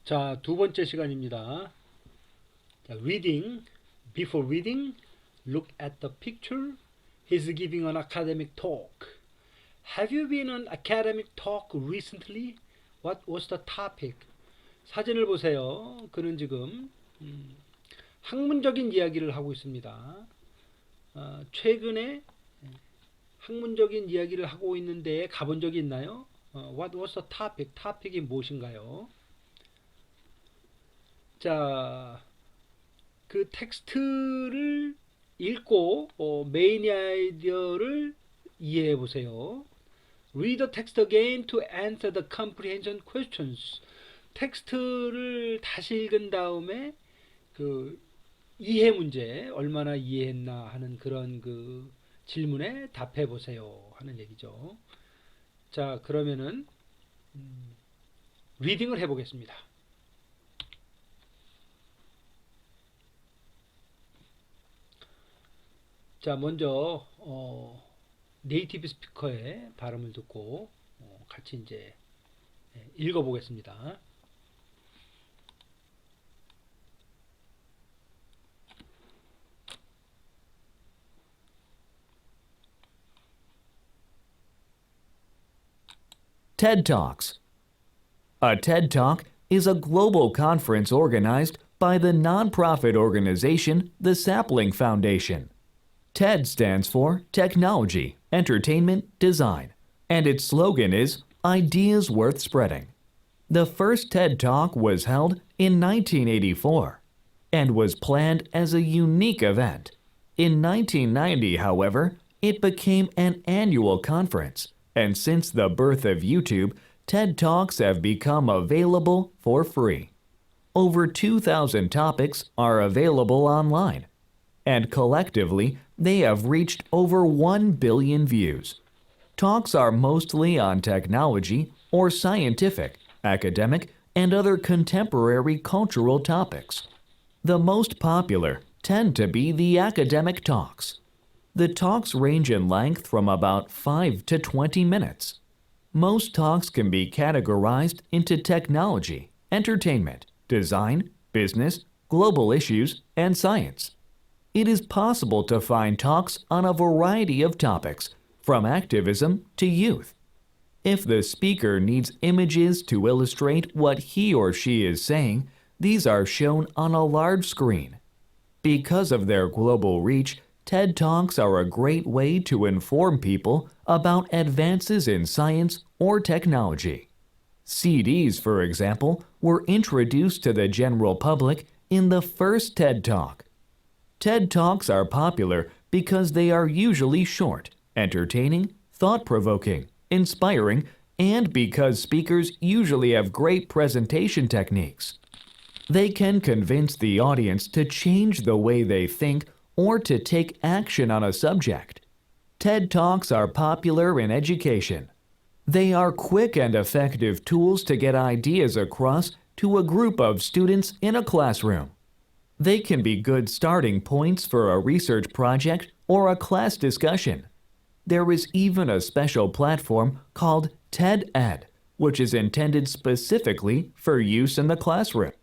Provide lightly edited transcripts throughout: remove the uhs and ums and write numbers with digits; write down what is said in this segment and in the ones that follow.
자, 두 번째 시간입니다. 자, reading. Before reading, look at the picture. He's giving an academic talk. Have you been on academic talk recently? What was the topic? 사진을 보세요. 그는 지금 학문적인 이야기를 하고 있습니다. 최근에 학문적인 이야기를 하고 있는데 가본 적이 있나요? What was the topic? topic이 무엇인가요? 자, 그 텍스트를 읽고 메인 아이디어를 이해해 보세요. Read the text again to answer the comprehension questions. 텍스트를 다시 읽은 다음에 그 이해 문제, 얼마나 이해했나 하는 그런 그 질문에 답해 보세요 하는 얘기죠. 자, 그러면은 리딩을 해 보겠습니다. 자, 먼저 네이티브 스피커의 발음을 듣고 같이 이제 읽어 보겠습니다. TED Talks. A TED Talk is a global conference organized by the nonprofit organization the Sapling Foundation. TED stands for Technology, Entertainment, Design, and its slogan is Ideas Worth Spreading. The first TED Talk was held in 1984 and was planned as a unique event. In 1990, however, it became an annual conference, and since the birth of YouTube, TED Talks have become available for free. Over 2,000 topics are available online, and collectively, they have reached over 1 billion views. Talks are mostly on technology or scientific, academic, and other contemporary cultural topics. The most popular tend to be the academic talks. The talks range in length from about 5 to 20 minutes. Most talks can be categorized into technology, entertainment, design, business, global issues, and science. It is possible to find talks on a variety of topics, from activism to youth. If the speaker needs images to illustrate what he or she is saying, these are shown on a large screen. Because of their global reach, TED Talks are a great way to inform people about advances in science or technology. CDs, for example, were introduced to the general public in the first TED Talk. TED Talks are popular because they are usually short, entertaining, thought-provoking, inspiring, and because speakers usually have great presentation techniques. They can convince the audience to change the way they think or to take action on a subject. TED Talks are popular in education. They are quick and effective tools to get ideas across to a group of students in a classroom. They can be good starting points for a research project or a class discussion. There is even a special platform called TED Ed, which is intended specifically for use in the classroom.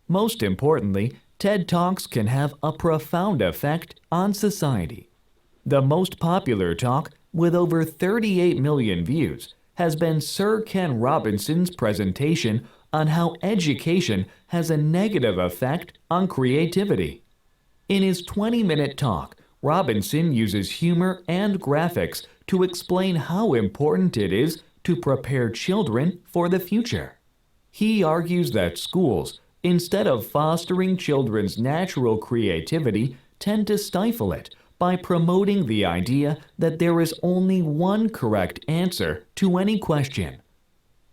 Most importantly, TED Talks can have a profound effect on society. The most popular talk, with over 38 million views, has been Sir Ken Robinson's presentation on how education has a negative effect on creativity. In his 20-minute talk, Robinson uses humor and graphics to explain how important it is to prepare children for the future. He argues that schools, instead of fostering children's natural creativity, tend to stifle it by promoting the idea that there is only one correct answer to any question.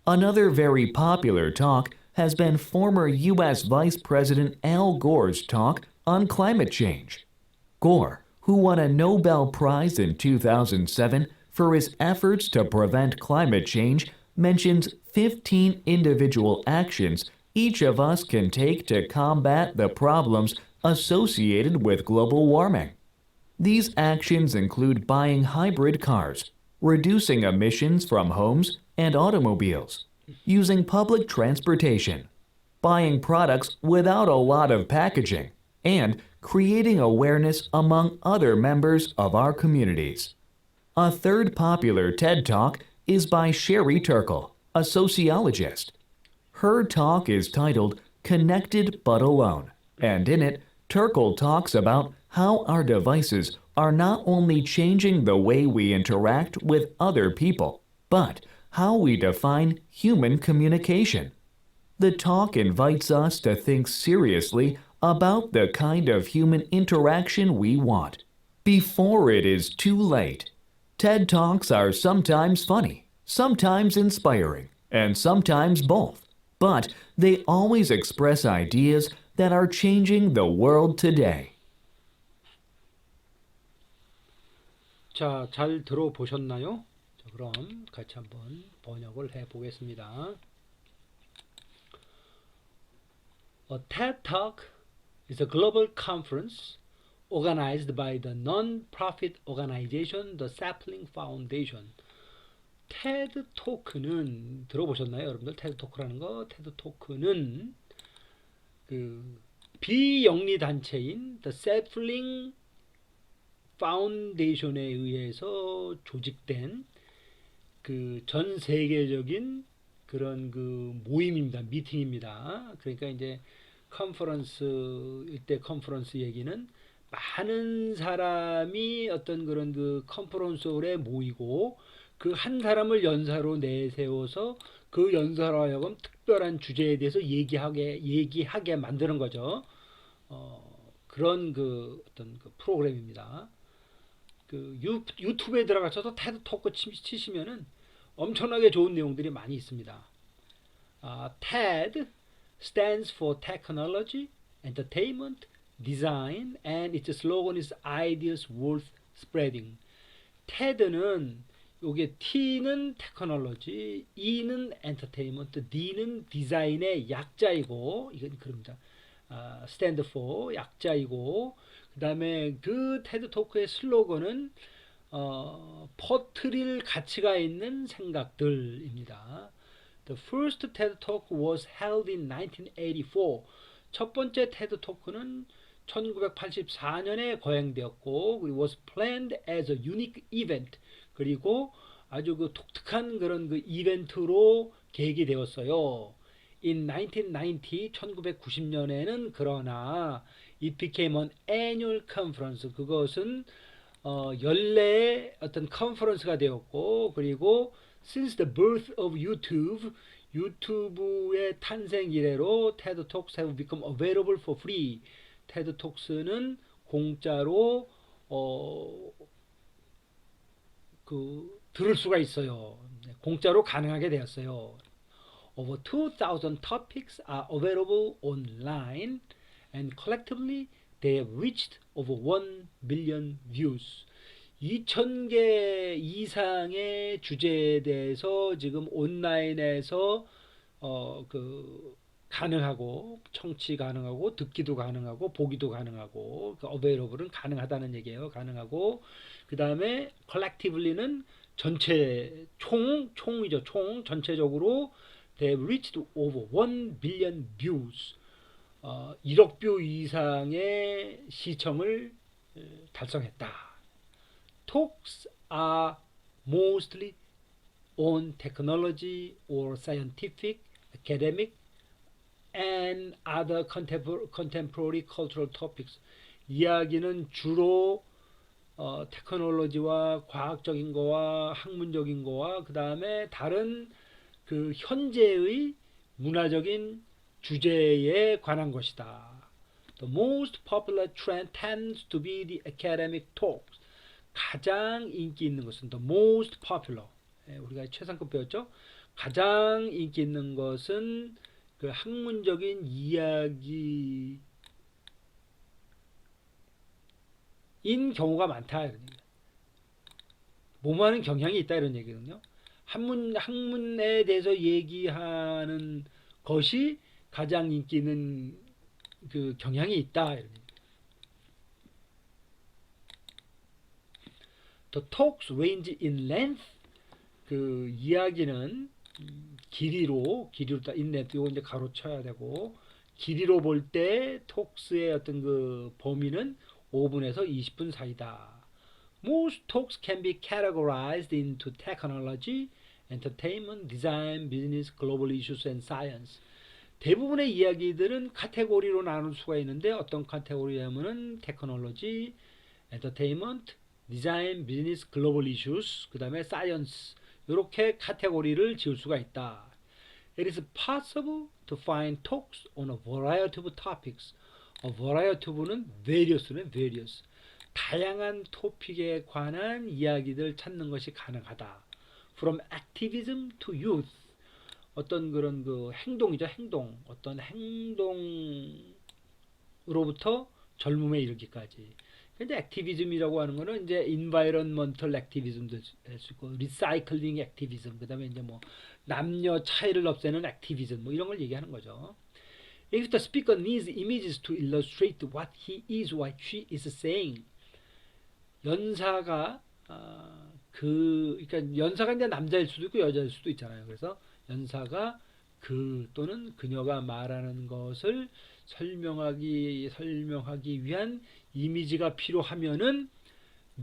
Another very popular talk has been former U.S. Vice President Al Gore's talk on climate change. Gore, who won a Nobel Prize in 2007 for his efforts to prevent climate change, mentions 15 individual actions each of us can take to combat the problems associated with global warming. These actions include buying hybrid cars, reducing emissions from homes and automobiles, using public transportation, buying products without a lot of packaging, and creating awareness among other members of our communities. A third popular TED Talk is by Sherry Turkle, a sociologist. Her talk is titled Connected But Alone, and in it, Turkle talks about how our devices are not only changing the way we interact with other people, but how we define human communication. The talk invites us to think seriously about the kind of human interaction we want, before it is too late. TED Talks are sometimes funny, sometimes inspiring, and sometimes both, but they always express ideas that are changing the world today. 자, 잘 들어보셨나요? 자, 그럼 같이 한번 번역을 해 보겠습니다. A TED Talk is a global conference organized by the non-profit organization the Sapling Foundation. TED 토크는 들어보셨나요, 여러분들? TED 토크라는 거. TED 토크는 그 비영리 단체인 The Sapling Foundation에 의해서 조직된 그 전 세계적인 그런 그 모임입니다. 미팅입니다. 그러니까 이제 컨퍼런스일 때 컨퍼런스 얘기는 많은 사람이 어떤 그런 그 컨퍼런스홀에 모이고 그 한 사람을 연사로 내세워서 그 연사로 하여금 특별한 주제에 대해서 얘기하게 만드는 거죠. 그런 그 어떤 그 프로그램입니다. 그 유튜브에 들어가셔서 테드 토크 치시면은 엄청나게 좋은 내용들이 많이 있습니다. TED stands for Technology, Entertainment, Design, and its slogan is Ideas Worth Spreading. TED는 요게 T는 테크놀로지, E는 엔터테인먼트, D는 디자인의 약자이고 이건 그럽니다. stand for 약자이고 그 다음에 그 테드 토크의 슬로건은 퍼뜨릴 가치가 있는 생각들입니다. The first TED Talk was held in 1984. 첫 번째 테드 토크는 1984년에 거행되었고, 그리고 was planned as a unique event. 그리고 아주 그 독특한 그런 그 이벤트로 계획이 되었어요. In 1990, 1990년에는 그러나 it became an annual conference. 그것은 연례의 어떤 컨퍼런스가 되었고, 그리고 since the birth of YouTube, 유튜브의 탄생 이래로 TED Talks have become available for free. TED Talks는 공짜로 들을 수가 있어요. 공짜로 가능하게 되었어요. Over 2,000 topics are available online and collectively they have reached over 1 billion views. 2,000개 이상의 주제에 대해서 지금 온라인에서 가능하고 청취 가능하고 듣기도 가능하고 보기도 가능하고 available은 가능하다는 얘기예요. 가능하고 그 다음에 collectively는 전체 총이죠. 총 전체적으로 they have reached over 1 billion views. 1억 뷰 이상의 시청을 달성했다. Talks are mostly on technology or scientific, academic, and other contemporary cultural topics. 이야기는 주로 테크놀로지와 과학적인 거와 학문적인 거와 그 다음에 다른 그 현재의 문화적인 주제에 관한 것이다. The most popular trend tends to be the academic talks. 가장 인기 있는 것은 the most popular. 우리가 최상급 배웠죠? 가장 인기 있는 것은 그 학문적인 이야기인 경우가 많다. 이런 얘기다. 뭐뭐하는 경향이 있다 이런 얘기거든요. 학문에 대해서 얘기하는 것이 가장 인기 있는 그 경향이 있다. 이런 얘기. The talks range in length. 그 이야기는 길이로 in length 이거 이제 가로 쳐야 되고 길이로 볼 때 톡스의 어떤 그 범위는 5분에서 20분 사이다. Most talks can be categorized into technology, entertainment, design, business, global issues, and science. 대부분의 이야기들은 카테고리로 나눌 수가 있는데 어떤 카테고리냐면은 테크놀로지, 엔터테인먼트, 디자인, 비즈니스, 글로벌 이슈스, 그 다음에 사이언스 이렇게 카테고리를 지을 수가 있다. It is possible to find talks on a variety of topics. A variety of는 various는 various. 다양한 토픽에 관한 이야기들 찾는 것이 가능하다. From activism to youth. 어떤 그런 그 행동이죠, 행동. 어떤 행동으로부터 젊음에 이르기까지. 근데 액티비즘이라고 하는 거는 이제 environmental activism도 할 수 있고, recycling activism, 그다음에 이제 뭐 남녀 차이를 없애는 액티비즘 뭐 이런 걸 얘기하는 거죠. If the speaker needs images to illustrate what he is, what she is saying, 연사가 그러니까 연사가 이제 남자일 수도 있고 여자일 수도 있잖아요. 그래서 연사가 그 또는 그녀가 말하는 것을 설명하기 위한 이미지가 필요하면은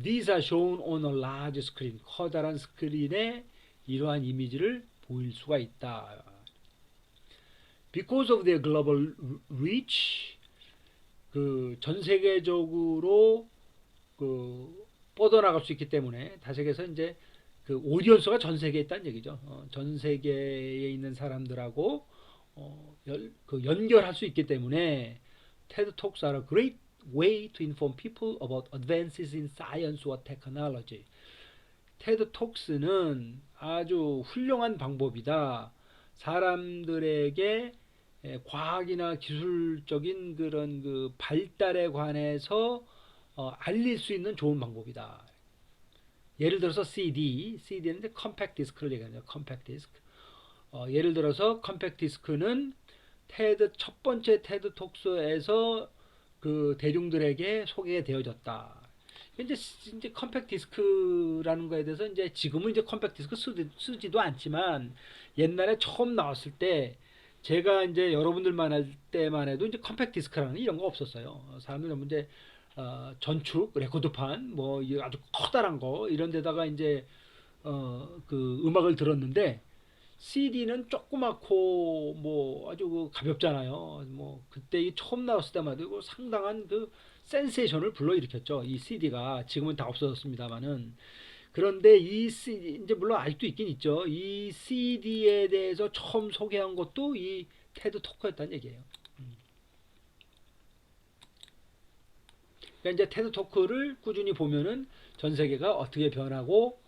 these are shown on a large screen. 커다란 스크린에 이러한 이미지를 보일 수가 있다. Because of their global reach, 그 전 세계적으로 그 뻗어나갈 수 있기 때문에 다시해서 이제 그 오디언스가 전 세계에 있다는 얘기죠. 전 세계에 있는 사람들하고 그 연결할 수 있기 때문에 TED Talks are a great way to inform people about advances in science or technology. TED Talks는 아주 훌륭한 방법이다. 사람들에게 과학이나 기술적인 그런 그 발달에 관해서 알릴 수 있는 좋은 방법이다. 예를 들어서 CD는 이제 컴팩트 디스크를 얘기하죠. 컴팩트 디스크. 예를 들어서 컴팩트 디스크는 첫 번째 테드 톡스에서 그 대중들에게 소개되어졌다. 이제 컴팩트 디스크라는 거에 대해서 이제 지금은 이제 컴팩트 디스크 쓰지도 않지만 옛날에 처음 나왔을 때 제가 이제 여러분들만 할 때만 해도 이제 컴팩트 디스크라는 이런 거 없었어요. 사람들은 이제 전축, 레코드판, 뭐 아주 커다란 거 이런 데다가 이제 그 음악을 들었는데 CD는 조그맣고 뭐 아주 그 가볍잖아요. 뭐 그때 처음 나왔을 때만 해도 상당한 그 센세이션을 불러일으켰죠. 이 CD가 지금은 다 없어졌습니다만은 그런데 이 CD 이제 물론 아직도 있긴 있죠. 이 CD에 대해서 처음 소개한 것도 이 테드 토크였다는 얘기예요. 그러니까 이제 테드 토크를 꾸준히 보면은 전 세계가 어떻게 변하고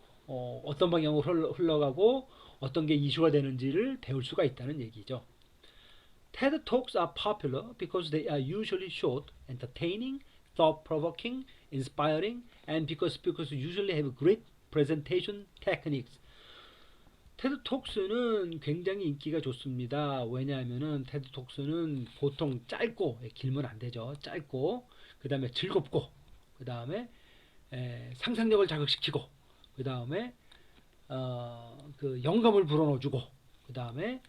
어떤 방향으로 흘러가고 어떤 게 이슈가 되는지를 배울 수가 있다는 얘기죠. TED Talks are popular because they are usually short, entertaining, thought-provoking, inspiring, and because speakers usually have great presentation techniques. 테드 톡스는 굉장히 인기가 좋습니다. 왜냐하면은 테드 톡스는 보통 짧고 길면 안 되죠. 짧고 그 다음에 즐겁고 그 다음에 상상력을 자극시키고 그 다음에 그 영감을 불어넣어주고 그 다음에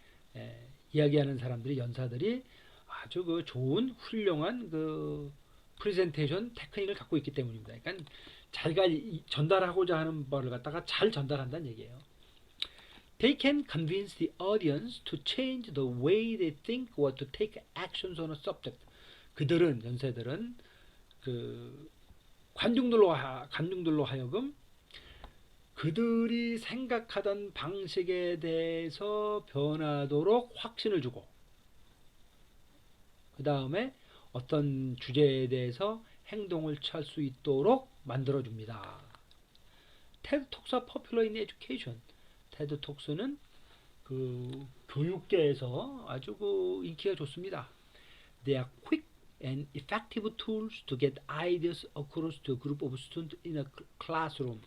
이야기하는 사람들이 연사들이 아주 그 좋은 훌륭한 그 프레젠테이션 테크닉을 갖고 있기 때문입니다. 그러니까 자기가 전달하고자 하는 바를 갖다가 잘 전달한다는 얘기예요. They can convince the audience to change the way they think or to take actions on a subject. 그들은 연세들은 그 관중들로 하여금 그들이 생각하던 방식에 대해서 변하도록 확신을 주고 그 다음에 어떤 주제에 대해서 행동을 취할 수 있도록 만들어줍니다. TED Talks are popular in education. TED Talks는 그 교육계에서 아주 그 인기가 좋습니다. They are quick and effective tools to get ideas across to a group of students in a classroom.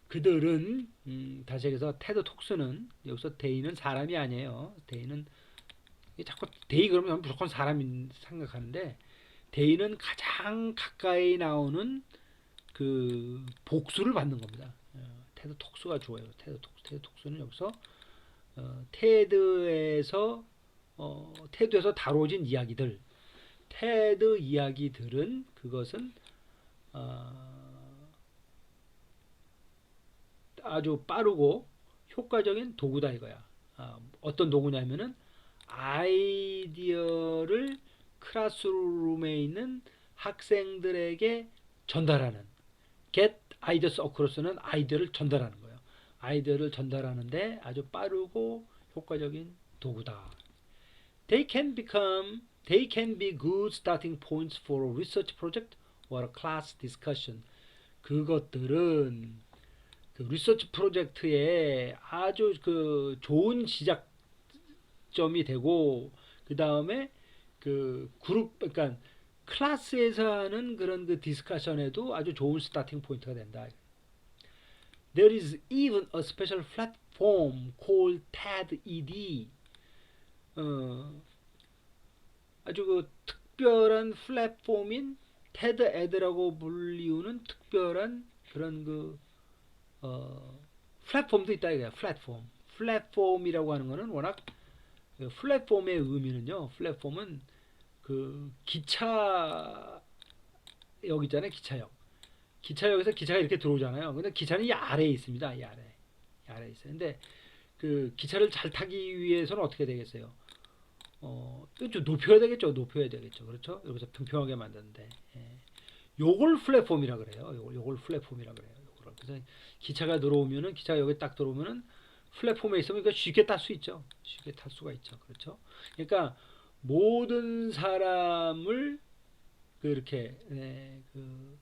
그들은 다시 얘기해서 테드 톡스는 여기서 데이는 사람이 아니에요. 데이는 자꾸 데이 그러면 무조건 사람인 생각하는데 데이는 가장 가까이 나오는 그 복수를 받는 겁니다. 테드 톡스가 좋아요. 테드 톡스는 여기서 테드에서 다뤄진 이야기들, 테드 이야기들은 그것은 아주 빠르고 효과적인 도구다 이거야. 어떤 도구냐면은 아이디어를 클래스룸에 있는 학생들에게 전달하는 get ideas across는 아이디어를 전달하는 거예요. 아이디어를 전달하는데 아주 빠르고 효과적인 도구다. They can be good starting points for a research project or a class discussion. 그것들은 그 리서치 프로젝트에 아주 그 좋은 시작점이 되고 그 다음에 그 그룹 그러니까 클래스에서 하는 그런 그 디스커션에도 아주 좋은 스타팅 포인트가 된다. There is even a special platform called TED-Ed. 아주 그 특별한 플랫폼인 TED-Ed라고 불리우는 특별한 그런 그 플랫폼도 있다 이거야. 플랫폼이라고 하는 거는 워낙 플랫폼의 의미는요. 플랫폼은 그 기차역 있잖아요. 기차역에서 기차가 이렇게 들어오잖아요. 근데 기차는 이 아래에 있습니다. 이 아래에 있어요. 근데 그 기차를 잘 타기 위해서는 어떻게 되겠어요? 좀 높여야 되겠죠. 그렇죠? 여기서 평평하게 만드는데. 요걸 플랫폼이라 그래요. 요걸 플랫폼이라 그래요. 그래서 기차가 들어오면은 기차가 여기 딱 들어오면은 플랫폼에 있으면 그러니까 쉽게 탈 수 있죠. 쉽게 탈 수가 있죠. 그렇죠? 그러니까 모든 사람을 그렇게 그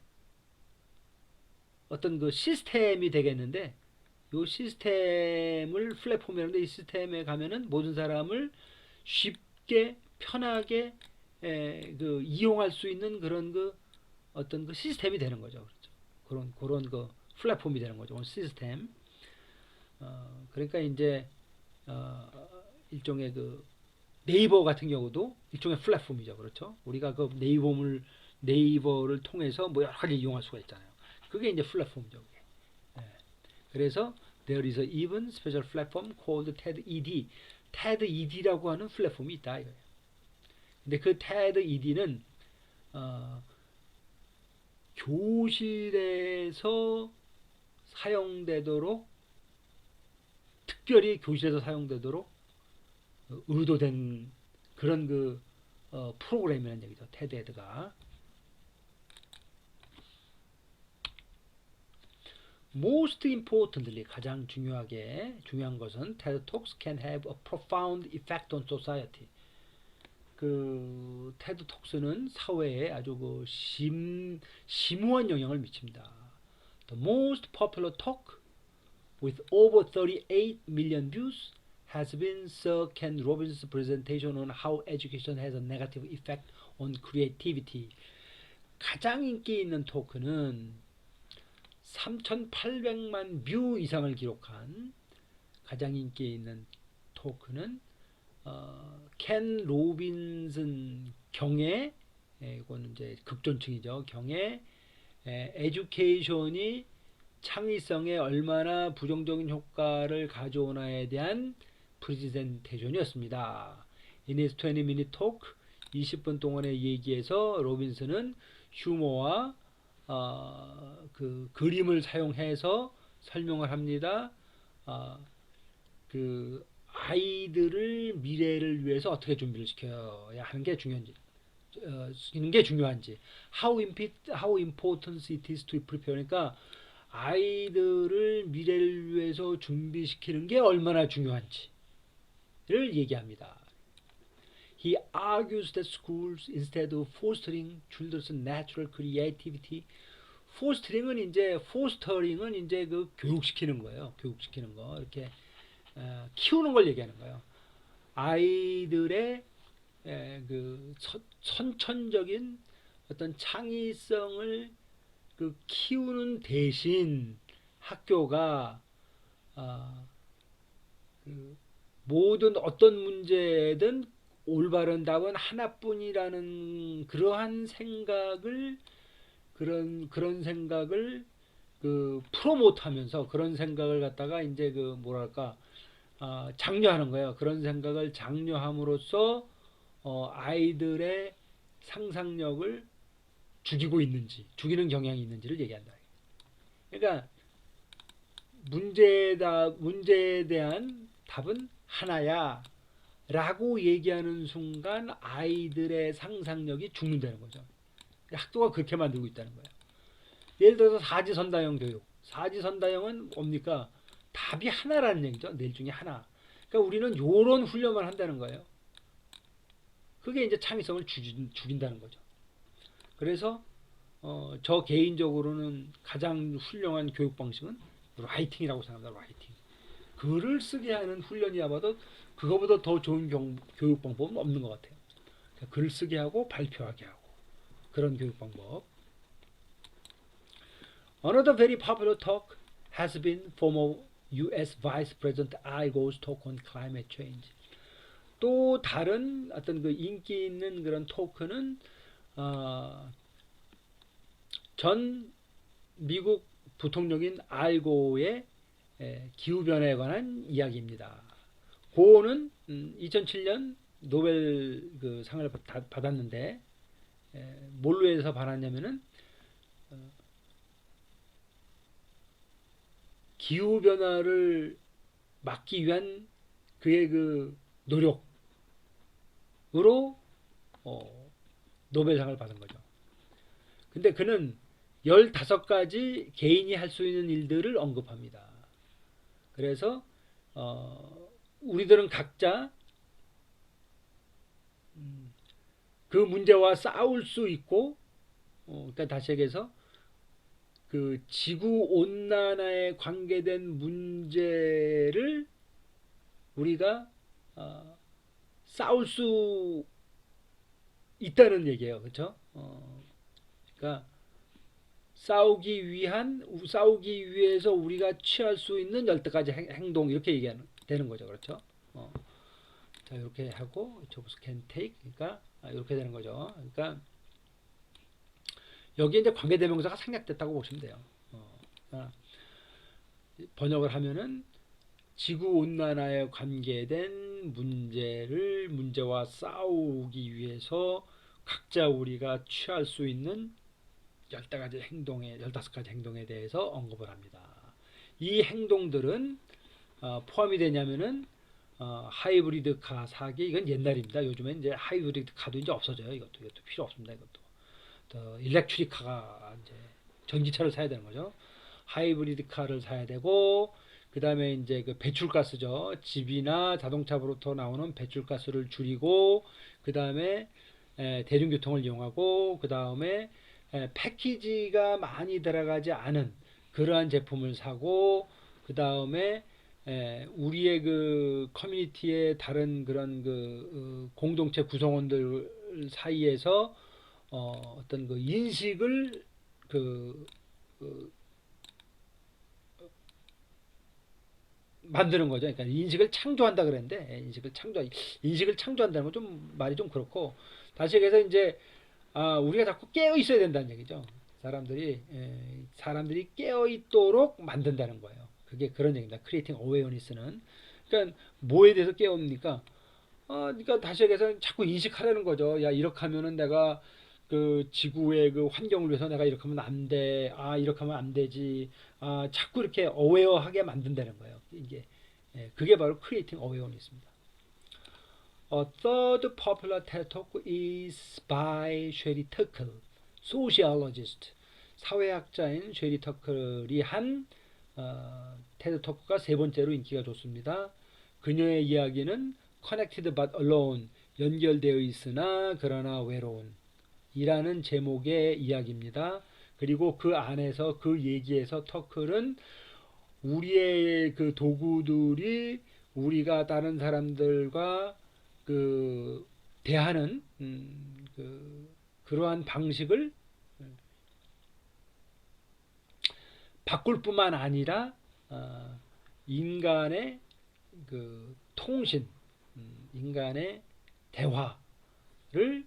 어떤 그 시스템이 되겠는데 요 시스템을 플랫폼이라는데 이 시스템에 가면은 모든 사람을 쉽게 편하게 그 이용할 수 있는 그런 그 어떤 그 시스템이 되는 거죠. 그렇죠? 그런 그 플랫폼이 되는 거죠. 시스템. 그러니까 이제 일종의 그 네이버 같은 경우도 일종의 플랫폼이죠. 그렇죠? 우리가 그 네이버를 통해서 뭐 여러 가지 이용할 수가 있잖아요. 그게 이제 플랫폼이죠. 그게. 그래서 there is a even special platform called TED-Ed. TED-Ed라고 하는 플랫폼이 있다 이거예요. 근데 그 TED-Ed는 교실에서 사용되도록 특별히 교실에서 사용되도록 의도된 그런 그 프로그램이라는 얘기죠. 테드가 most importantly 가장 중요한 것은 TED Talks can have a profound effect on society. 그 테드 톡스는 사회에 아주 그 심오한 영향을 미칩니다. The most popular talk with over 38 million views has been Sir Ken Robinson's presentation on how education has a negative effect on creativity. 가장 인기 있는 토크는 3,800만 뷰 이상을 기록한 가장 인기 있는 토크는 켄 로빈슨 경의 이거는 이제 극존칭이죠. 경의 에듀케이션이 창의성에 얼마나 부정적인 효과를 가져오나에 대한 프레젠테이션이었습니다. In his 20-minute talk, 20분 동안의 얘기에서 로빈슨은 휴머와 그 그림을 사용해서 설명을 합니다. 그 아이들을 미래를 위해서 어떻게 준비를 시켜야 하는 게 중요한지, how important it is to prepare. 그러니까 아이들을 미래를 위해서 준비시키는 게 얼마나 중요한지를 얘기합니다. He argues that schools, instead of fostering children's natural creativity, fostering은 이제 그 교육시키는 거예요. 교육시키는 거 이렇게 키우는 걸 얘기하는 거예요. 아이들의 그 선천적인 어떤 창의성을 그 키우는 대신 학교가 그 모든 어떤 문제든 올바른 답은 하나뿐이라는 그러한 생각을 그런 생각을 그 프로모트하면서 그런 생각을 갖다가 이제 그 뭐랄까 장려하는 거예요. 그런 생각을 장려함으로써 아이들의 상상력을 죽이는 경향이 있는지를 얘기한다. 그러니까 문제에 대한 답은 하나야 라고 얘기하는 순간 아이들의 상상력이 죽는다는 거죠. 학교가 그렇게 만들고 있다는 거예요. 예를 들어서 사지선다형 교육. 사지선다형은 뭡니까? 답이 하나라는 얘기죠. 낼 중에 하나. 그러니까 우리는 요런 훈련만 한다는 거예요. 그게 이제 창의성을 죽인다는 거죠. 그래서 저 개인적으로는 가장 훌륭한 교육 방식은 라이팅이라고 생각합니다. 라이팅. 글을 쓰게 하는 훈련이야마도 그거보다 더 좋은 교육 방법은 없는 것 같아요. 그러니까 글을 쓰게 하고 발표하게 하고 그런 교육 방법. Another very popular talk has been former U.S. Vice President Al Gore's talk on climate change. 또 다른 어떤 그 인기 있는 그런 토크는 전 미국 부통령인 알 고의 기후변화에 관한 이야기입니다. 고는 2007년 노벨 그 상을 받았는데 뭘로 해서 받았냐면은 기후변화를 막기 위한 그의 그 노력으로 노벨상을 받은 거죠. 근데 그는 15가지 개인이 할 수 있는 일들을 언급합니다. 그래서 우리들은 각자 그 문제와 싸울 수 있고 그러니까 다시 얘기해서 그 지구 온난화에 관계된 문제를 우리가 싸울 수 있다는 얘기예요. 그렇죠? 그러니까 싸우기 위해서 우리가 취할 수 있는 10가지 행동 이렇게 얘기하는 되는 거죠. 그렇죠? 자, 이렇게 하고 jobs can take 그러니까 이렇게 되는 거죠. 그러니까 여기에 이제 관계대명사가 생략됐다고 보시면 돼요. 번역을 하면은 지구 온난화에 관계된 문제와 싸우기 위해서 각자 우리가 취할 수 있는 15가지 행동에 대해서 언급을 합니다. 이 행동들은 포함이 되냐면은 하이브리드 카 사기 이건 옛날입니다. 요즘엔 이제 하이브리드 카도 이제 없어져요. 이것도 필요 없습니다. 이것도 일렉트릭 카가 이제 전기차를 사야 되는 거죠. 하이브리드 카를 사야 되고 그 다음에 이제 그 배출가스죠. 집이나 자동차로부터 나오는 배출가스를 줄이고 그 다음에 대중교통을 이용하고 그 다음에 패키지가 많이 들어가지 않은 그러한 제품을 사고 그 다음에 우리의 그 커뮤니티의 다른 그런 그 공동체 구성원들 사이에서 어떤 그 인식을 만드는 거죠. 그러니까 인식을 창조한다 그랬는데 인식을 창조한다는 건 좀 말이 좀 그렇고 다시 얘기해서 이제 우리가 자꾸 깨어 있어야 된다는 얘기죠. 사람들이 깨어 있도록 만든다는 거예요. 그게 그런 얘기입니다. 크리에이팅 어웨어니스는 그러니까 뭐에 대해서 깨웁니까? 그러니까 다시 얘기해서 자꾸 인식하려는 거죠. 야 이렇게 하면은 내가 그 지구의 그 환경을 위해서 내가 이렇게 하면 안 돼. 이렇게 하면 안 되지. 자꾸 이렇게 어웨어하게 만든다는 거예요. 이게 그게 바로 크리에이팅 어웨어니스입니다. A third popular TED Talk is by Sherry Turkle, sociologist. 사회학자인 쉐리 터클이 한 테드 토크가 세 번째로 인기가 좋습니다. 그녀의 이야기는 Connected but Alone, 연결되어 있으나 그러나 외로운 이라는 제목의 이야기입니다. 그리고 그 안에서 그 얘기에서 터클은 우리의 그 도구들이 우리가 다른 사람들과 그 대하는 그러한 방식을 바꿀 뿐만 아니라 인간의 그 통신, 인간의 대화를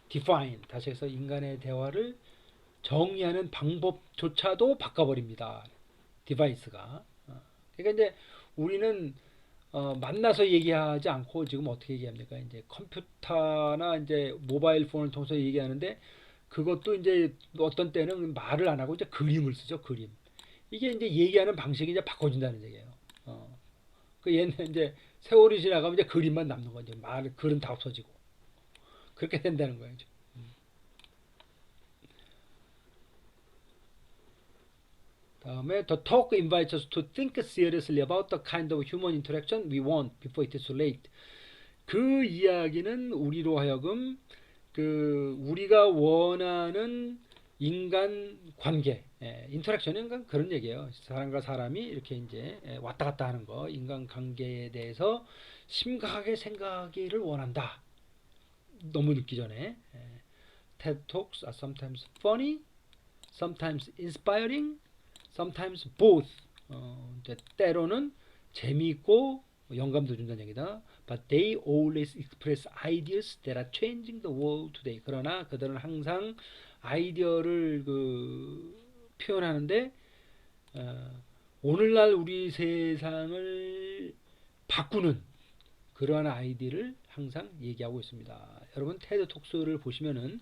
define, 다시 해서 인간의 대화를 정의하는 방법조차도 바꿔버립니다. 디바이스가. 그러니까 이제 우리는 만나서 얘기하지 않고 지금 어떻게 얘기합니까? 이제 컴퓨터나 이제 모바일 폰을 통해서 얘기하는데 그것도 이제 어떤 때는 말을 안 하고 이제 그림을 쓰죠. 그림. 이게 이제 얘기하는 방식이 이제 바꿔진다는 얘기예요. 그 옛날 이제 세월이 지나가면 이제 그림만 남는 거죠. 말, 글은 다 없어지고. 그렇게 된다는 거예요. 다음에 the talk invites us to think seriously about the kind of human interaction we want before it is too late. 그 이야기는 우리로 하여금 그 우리가 원하는 인간 관계, 인터랙션은 그런 얘기예요. 사람과 사람이 이렇게 이제 왔다 갔다 하는 거, 인간 관계에 대해서 심각하게 생각하기를 원한다. 너무 늦기 전에. TED Talks are sometimes funny, sometimes inspiring, sometimes both. 때로는 재미있고 영감도 준다는 얘기다. But they always express ideas that are changing the world today. 그러나 그들은 항상 아이디어를 표현하는데 오늘날 우리 세상을 바꾸는 그러한 아이디어를 항상 얘기하고 있습니다. 여러분 테드 톡스를 보시면은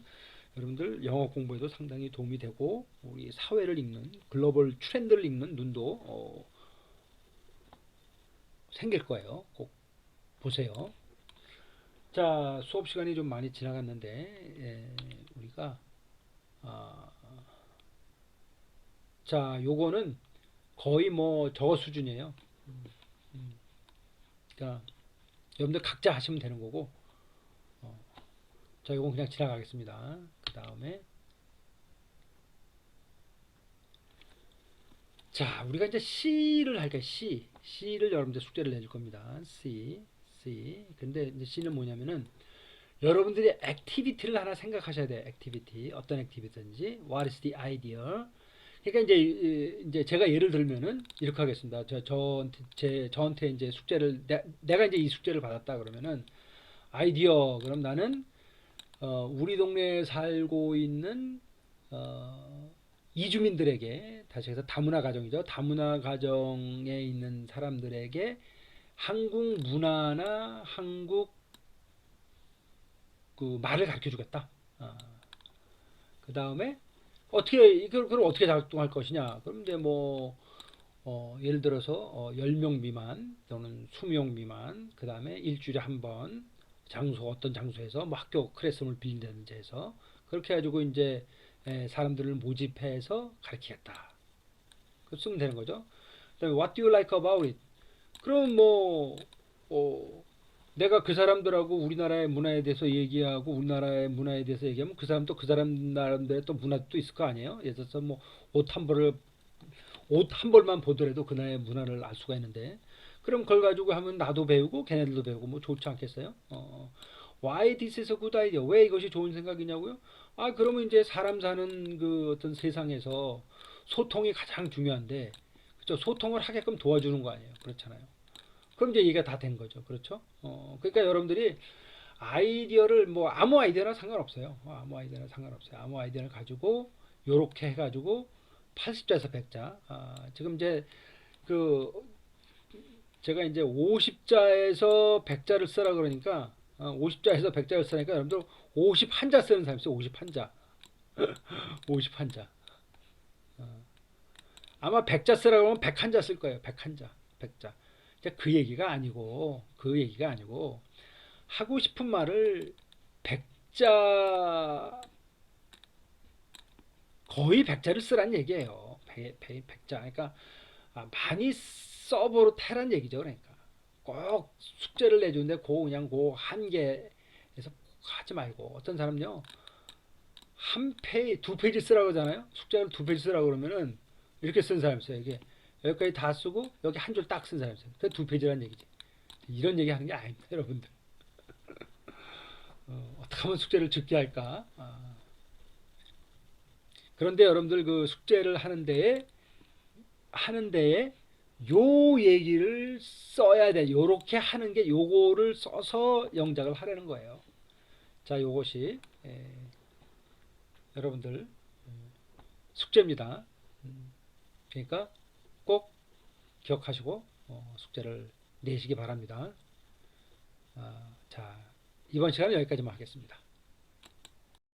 여러분들 영어 공부에도 상당히 도움이 되고 우리 사회를 읽는 글로벌 트렌드를 읽는 눈도 생길 거예요. 꼭 보세요. 자, 수업 시간이 좀 많이 지나갔는데 우리가 자, 요거는 거의 뭐 저거 수준이에요. 자, 여러분들 각자 하시면 되는 거고 자, 요건 그냥 지나가겠습니다. 그 다음에 자, 우리가 이제 C를 할까요? C를 여러분들 숙제를 내줄 겁니다. C. 근데 이제 C는 뭐냐면은 여러분들이 액티비티를 하나 생각하셔야 돼요. 액티비티. 어떤 액티비티인지. What is the idea? 그러니까 이제 제가 예를 들면은 이렇게 하겠습니다. 저한테 이제 숙제를 내가 이제 이 숙제를 받았다 그러면은 아이디어 그럼 나는 우리 동네에 살고 있는 이주민들에게 다시 해서 다문화 가정이죠. 다문화 가정에 있는 사람들에게 한국 문화나 한국 그 말을 가르쳐 주겠다. 그 다음에 그걸 어떻게 작동할 것이냐. 그럼 이제 뭐 예를 들어서 10명 미만 또는 20명 미만 그 다음에 일주일에 한 번 어떤 장소에서 뭐 학교 클래스룸을 빌린다든지 해서 그렇게 해가지고 이제 사람들을 모집해서 가르치겠다. 그 쓰면 되는 거죠. 그다음에 What do you like about it? 그럼 뭐 내가 그 사람들하고 우리나라의 문화에 대해서 얘기하고 우리나라의 문화에 대해서 얘기하면 그 사람도 그 사람 나름대로 또 문화도 있을 거 아니에요. 예를 들어서 뭐 옷 한 벌만 보더라도 그 나라의 문화를 알 수가 있는데 그럼 그걸 가지고 하면 나도 배우고 걔네들도 배우고 뭐 좋지 않겠어요? Why this is a good idea? 왜 이것이 좋은 생각이냐고요? 그러면 이제 사람 사는 그 어떤 세상에서 소통이 가장 중요한데, 그렇죠? 소통을 하게끔 도와주는 거 아니에요? 그렇잖아요. 그럼 이제 얘기가 다 된 거죠. 그렇죠? 그러니까 여러분들이 아이디어를 뭐 아무 아이디어나 상관없어요. 아무 아이디어나 상관없어요. 아무 아이디어를 가지고 요렇게 해가지고 80자에서 100자. 지금 이제 그 제가 이제 50자에서 100자를 쓰라 그러니까 50자에서 100자를 쓰니까 여러분들 51자 쓰는 사람이 있어요. 51자. 51자. 아마 100자 쓰라고 하면 101자 쓸 거예요. 101자. 100자. 그 얘기가 아니고 하고 싶은 말을 100자 거의 100자를 쓰란 얘기예요. 100자. 그러니까 많이 서버로 태란 얘기죠. 그러니까 꼭 숙제를 내주는데 그냥 그 한계에서 하지 말고 어떤 사람요 한 페이지, 두 페이지 쓰라고 하잖아요. 숙제를 두 페이지 쓰라고 그러면은 이렇게 쓴 사람 있어요. 이게 여기까지 다 쓰고 여기 한 줄 딱 쓴 사람 있어요. 그 두 페이지란 얘기지. 이런 얘기 하는 게 아닙니다, 여러분들. 어떻게 하면 숙제를 적게 할까? 그런데 여러분들 그 숙제를 하는 데에 요 얘기를 써야 돼. 요렇게 하는 게 요거를 써서 영작을 하라는 거예요. 자, 요것이 여러분들 숙제입니다. 그러니까 꼭 기억하시고 숙제를 내시기 바랍니다. 자, 이번 시간은 여기까지만 하겠습니다.